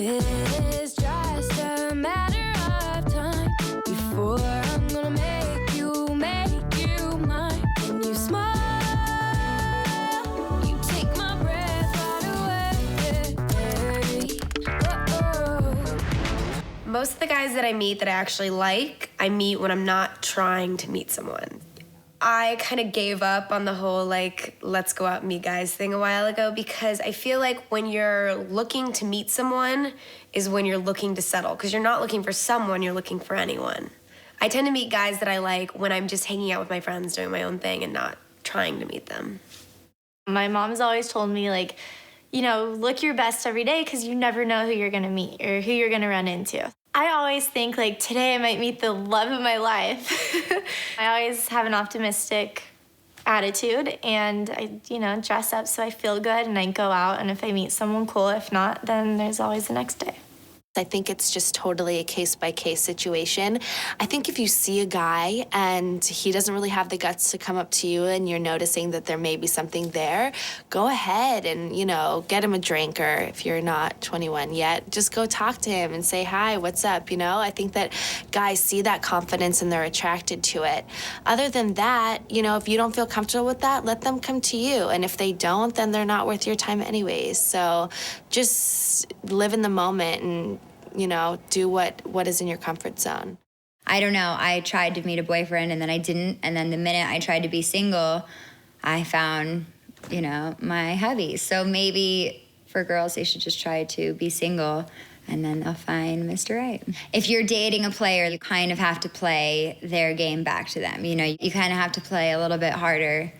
It's just a matter of time before I'm gonna make you mine. When you smile, you take my breath right away. Oh. Most of the guys that I meet that I actually like, I meet when I'm not trying to meet someone. I kind of gave up on the whole, like, let's go out and meet guys thing a while ago because I feel like when you're looking to meet someone is when you're looking to settle, because you're not looking for someone, you're looking for anyone. I tend to meet guys that I like when I'm just hanging out with my friends doing my own thing and not trying to meet them. My mom's always told me, like, you know, look your best every day because you never know who you're gonna meet or who you're gonna run into. I always think, like, today I might meet the love of my life. I always have an optimistic attitude, and I, you know, dress up so I feel good, and I go out, and if I meet someone cool, if not, then there's always the next day. I think it's just totally a case-by-case situation. I think if you see a guy and he doesn't really have the guts to come up to you and you're noticing that there may be something there, go ahead and, you know, get him a drink, or if you're not 21 yet, just go talk to him and say, hi, what's up, you know? I think that guys see that confidence and they're attracted to it. Other than that, you know, if you don't feel comfortable with that, let them come to you. And if they don't, then they're not worth your time anyways. So just live in the moment and, you know, do what is in your comfort zone. I don't know. I tried to meet a boyfriend and then I didn't. And then the minute I tried to be single, I found, you know, my hubby. So maybe for girls, they should just try to be single and then they'll find Mr. Right. If you're dating a player, you kind of have to play their game back to them. You know, you kind of have to play a little bit harder.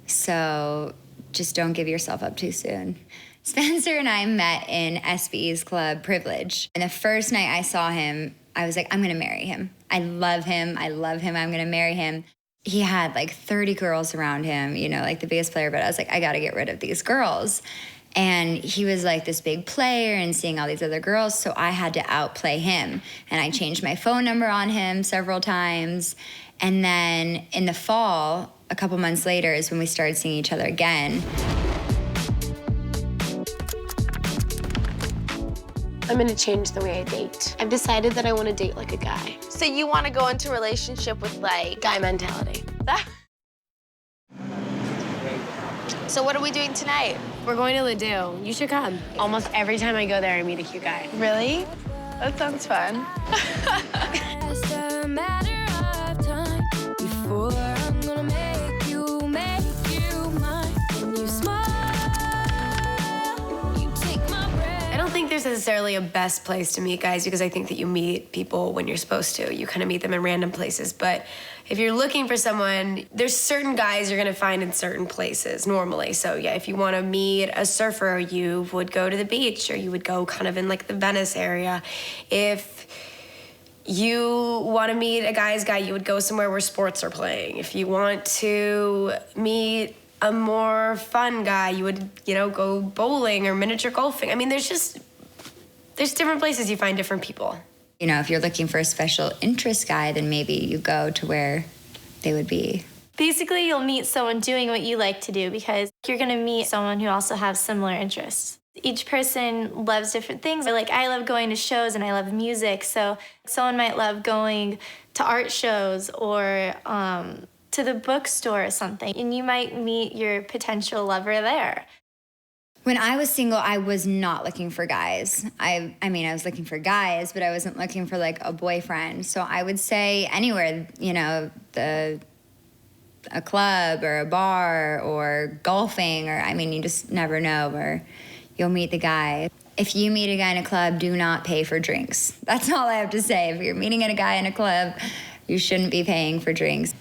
So just don't give yourself up too soon. Spencer and I met in SB's club, Privilege. And the first night I saw him, I was like, I'm gonna marry him. I love him, I'm gonna marry him. He had like 30 girls around him, you know, like the biggest player, but I was like, I gotta get rid of these girls. And he was like this big player and seeing all these other girls, so I had to outplay him. And I changed my phone number on him several times. And then in the fall, a couple months later is when we started seeing each other again. I'm gonna change the way I date. I've decided that I wanna date like a guy. So you want to go into a relationship with, like, Guy mentality. So what are we doing tonight? We're going to Ladue. You should come. Almost every time I go there, I meet a cute guy. Really? That sounds fun. Just a matter of time before I'm gonna make you mine. When you smile, you take my breath. I don't think there's necessarily a best place to meet guys because I think that you meet people when you're supposed to. You kind of meet them in random places. But if you're looking for someone, there's certain guys you're gonna find in certain places normally. So yeah, if you wanna meet a surfer, you would go to the beach or you would go kind of in like the Venice area. If you wanna meet a guy's guy, you would go somewhere where sports are playing. If you want to meet a more fun guy, you would, you know, go bowling or miniature golfing. I mean, there's different places you find different people. You know, if you're looking for a special interest guy, then maybe you go to where they would be. Basically, you'll meet someone doing what you like to do because you're gonna meet someone who also has similar interests. Each person loves different things. Like, I love going to shows and I love music, so someone might love going to art shows or to the bookstore or something, and you might meet your potential lover there. When I was single, I was not looking for guys. I mean, I was looking for guys, but I wasn't looking for like a boyfriend. So I would say anywhere, you know, a club or a bar or golfing, or I mean, you just never know where you'll meet the guy. If you meet a guy in a club, do not pay for drinks. That's all I have to say. If you're meeting a guy in a club, you shouldn't be paying for drinks.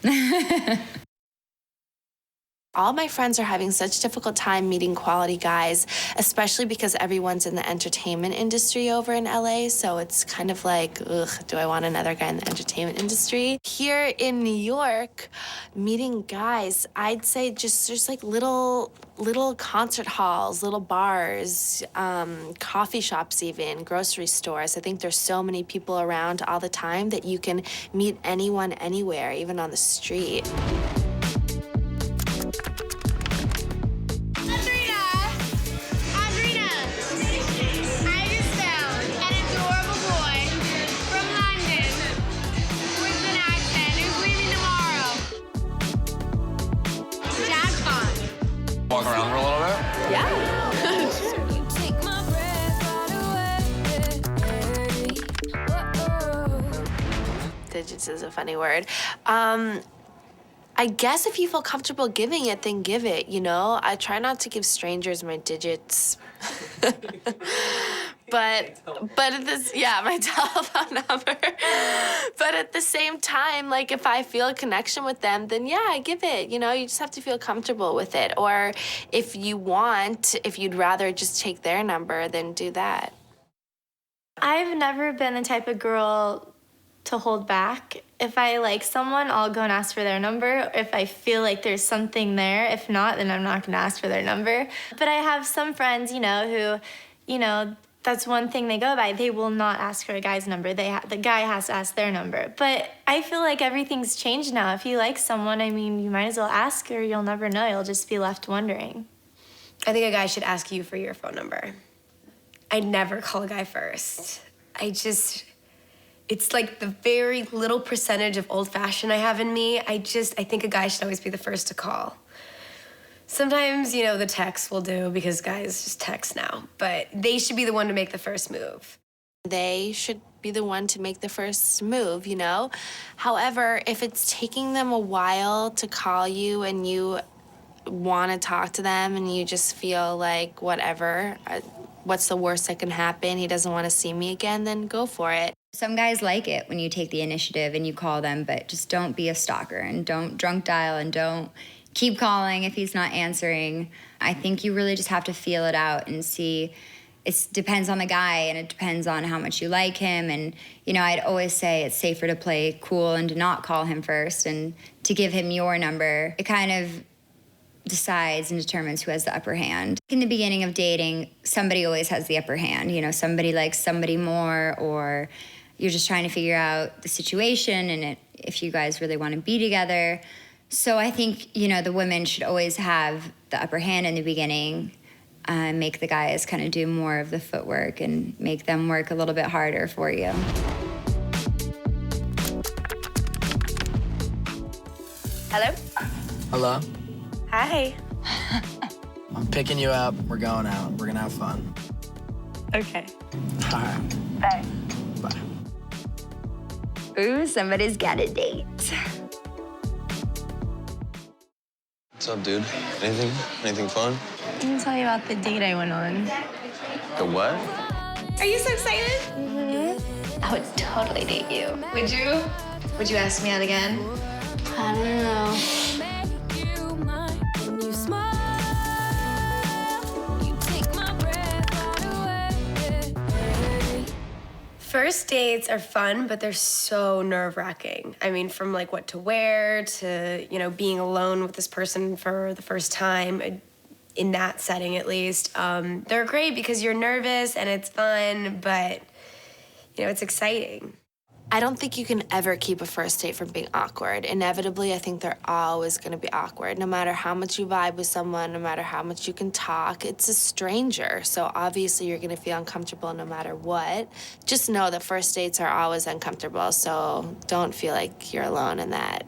All my friends are having such a difficult time meeting quality guys, especially because everyone's in the entertainment industry over in LA, so it's kind of like, ugh, do I want another guy in the entertainment industry? Here in New York, meeting guys, I'd say just there's like little concert halls, little bars, coffee shops even, grocery stores. I think there's so many people around all the time that you can meet anyone anywhere, even on the street. Digits is a funny word. I guess if you feel comfortable giving it, then give it, you know? I try not to give strangers my digits. But at this, yeah, my telephone number. But at the same time, like, if I feel a connection with them, then yeah, I give it. You know, you just have to feel comfortable with it. Or if you'd rather just take their number, then do that. I've never been the type of girl to hold back. If I like someone, I'll go and ask for their number. If I feel like there's something there, if not, then I'm not gonna ask for their number. But I have some friends, who, that's one thing they go by. They will not ask for a guy's number. The guy has to ask their number. But I feel like everything's changed now. If you like someone, you might as well ask, or you'll never know. You'll just be left wondering. I think a guy should ask you for your phone number. I never call a guy first. It's like the very little percentage of old-fashioned I have in me. I think a guy should always be the first to call. Sometimes, the text will do because guys just text now, but they should be the one to make the first move. They should be the one to make the first move, However, if it's taking them a while to call you and you want to talk to them and you just feel like whatever, what's the worst that can happen? He doesn't want to see me again, then go for it. Some guys like it when you take the initiative and you call them, but just don't be a stalker and don't drunk dial and don't keep calling if he's not answering. I think you really just have to feel it out and see. It depends on the guy and it depends on how much you like him. And, I'd always say it's safer to play cool and to not call him first and to give him your number. It kind of decides and determines who has the upper hand. In the beginning of dating, somebody always has the upper hand. Somebody likes somebody more, or you're just trying to figure out the situation and if you guys really want to be together. So I think, the women should always have the upper hand in the beginning, make the guys kind of do more of the footwork and make them work a little bit harder for you. Hello? Hello? Hi. I'm picking you up. We're going out. We're gonna have fun. Okay. All right. Bye. Bye. Ooh, somebody's got a date. What's up, dude? Anything fun? Let me tell you about the date I went on. The what? Are you so excited? I would totally date you. Would you? Would you ask me out again? I don't know. Make you mine. When you smile, you take my breath right away. First dates are fun, but they're so nerve-wracking. From like what to wear to, being alone with this person for the first time, in that setting at least. They're great because you're nervous and it's fun, but, it's exciting. I don't think you can ever keep a first date from being awkward. Inevitably, I think they're always going to be awkward. No matter how much you vibe with someone, no matter how much you can talk, it's a stranger. So obviously you're going to feel uncomfortable no matter what. Just know that first dates are always uncomfortable, so don't feel like you're alone in that.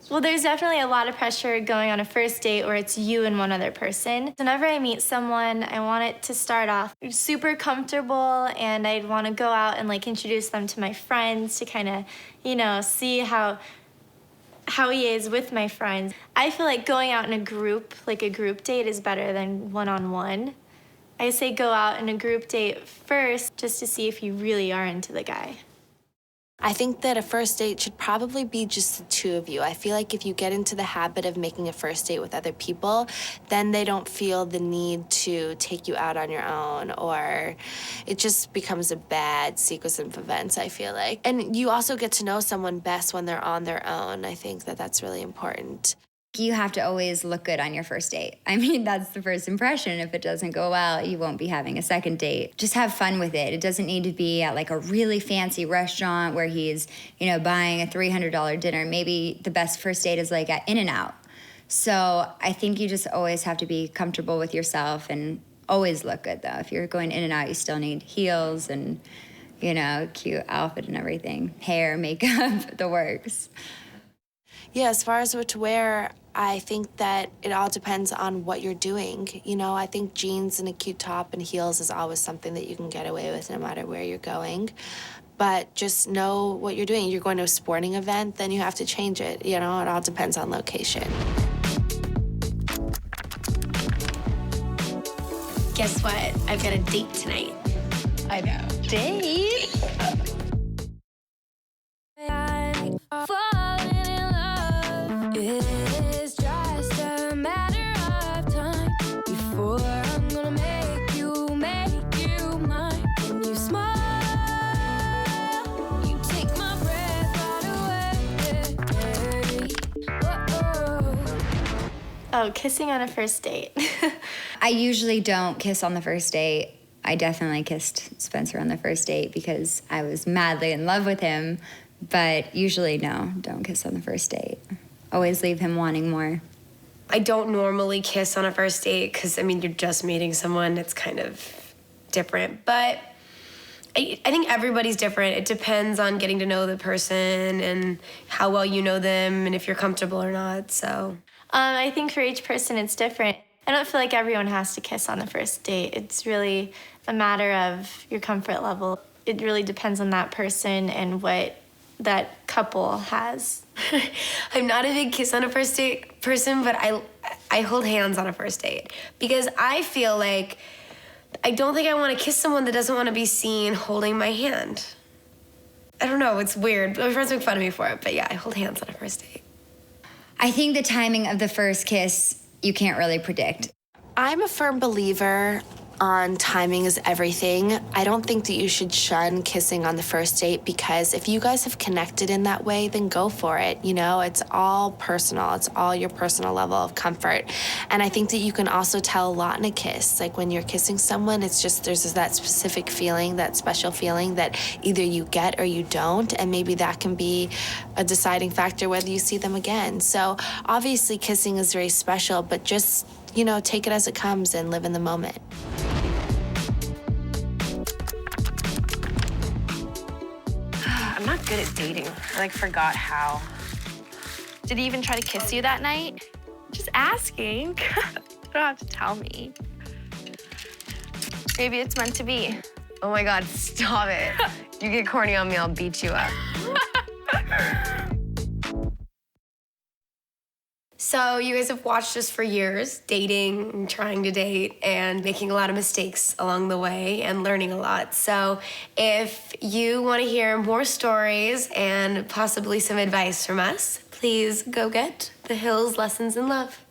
Well, there's definitely a lot of pressure going on a first date where it's you and one other person. Whenever I meet someone, I want it to start off super comfortable, and I'd want to go out and introduce them to my friends to kind of, see how he is with my friends. I feel like going out in a group date is better than one-on-one. I say go out in a group date first just to see if you really are into the guy. I think that a first date should probably be just the two of you. I feel like if you get into the habit of making a first date with other people, then they don't feel the need to take you out on your own, or it just becomes a bad sequence of events, I feel like. And you also get to know someone best when they're on their own. I think that that's really important. You have to always look good on your first date. That's the first impression. If it doesn't go well, you won't be having a second date. Just have fun with it. It doesn't need to be at a really fancy restaurant where he's, buying a $300 dinner. Maybe the best first date is at In-N-Out. So I think you just always have to be comfortable with yourself and always look good, though. If you're going In-N-Out, you still need heels and, cute outfit and everything. Hair, makeup, the works. Yeah, as far as what to wear, I think that it all depends on what you're doing. I think jeans and a cute top and heels is always something that you can get away with no matter where you're going. but just know what you're doing. You're going to a sporting event, then you have to change it. You know, it all depends on location. Guess what? I've got a date tonight. I know. Date? I'm falling in love. It is just a matter of time before I'm gonna make you mine. When you smile, you take my breath right away. Whoa. Oh, kissing on a first date. I usually don't kiss on the first date. I definitely kissed Spencer on the first date because I was madly in love with him, but usually no, don't kiss on the first date. Always leave him wanting more. I don't normally kiss on a first date because, I mean, you're just meeting someone. It's kind of different. But I think everybody's different. It depends on getting to know the person and how well you know them and if you're comfortable or not, so. I think for each person it's different. I don't feel like everyone has to kiss on the first date. It's really a matter of your comfort level. It really depends on that person and what that couple has. I'm not a big kiss on a first date person, but I hold hands on a first date because I feel like I don't think I want to kiss someone that doesn't want to be seen holding my hand. I don't know, it's weird. My friends make fun of me for it, but yeah, I hold hands on a first date. I think the timing of the first kiss, you can't really predict. I'm a firm believer on timing is everything. I don't think that you should shun kissing on the first date because if you guys have connected in that way, then go for it. You know, it's all personal. It's all your personal level of comfort. And I think that you can also tell a lot in a kiss. Like when you're kissing someone, it's just there's that specific feeling, that special feeling that either you get or you don't. And maybe that can be a deciding factor whether you see them again. So obviously kissing is very special, but just, you know, take it as it comes and live in the moment. I'm not good at dating. I forgot how. Did he even try to kiss you that night? Just asking. You don't have to tell me. Maybe it's meant to be. Oh my God, stop it. You get corny on me, I'll beat you up. So you guys have watched us for years, dating, and trying to date, and making a lot of mistakes along the way and learning a lot. So if you want to hear more stories and possibly some advice from us, please go get The Hills Lessons in Love.